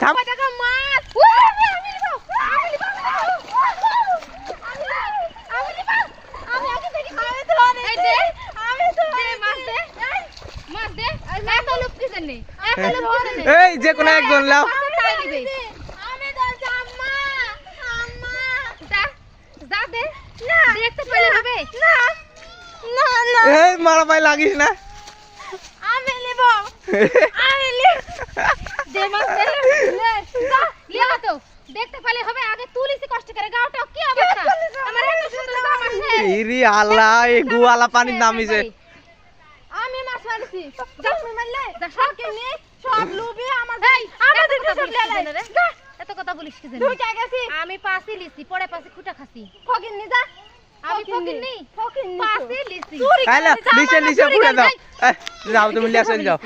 থাম টাকা মার আমি নিব আমি আগে থেকে খাওয়াই তো এই দে আমি তো দে মার দে এত লোক কি জানে এই যে কোন একজন লাও তাই নিবে আমি তো আম্মা আম্মা যা দে না দেখতে পেলে হবে না না না এই মারা ভাই লাগিস না আমি নিব আমি নিব দে মার দে যা লিয়া তো দেখতে পেলে হবে আগে তুলিছি কষ্ট করে গাওটা কি অবস্থা আমার এত সুন্দর দাম আছে ইরি আল্লাহ এই গুয়ালা পানি নামিছে আমি মাছ মারছি যা তুমি মারলে যা সব নি সব লুবি আমার এই আমাদের সব লেলাই যা এত কথা বলিস কি জানি তুই কে গেছিস আমি পাসি লিছি পরে পাসি খুঁটা খাসি ফকিন নি যা আমি ফকিন নি পাসি লিছি হ্যালো নিচে নিচে পুড়ে দাও যাও তুমি লিয়ে আসেন যাও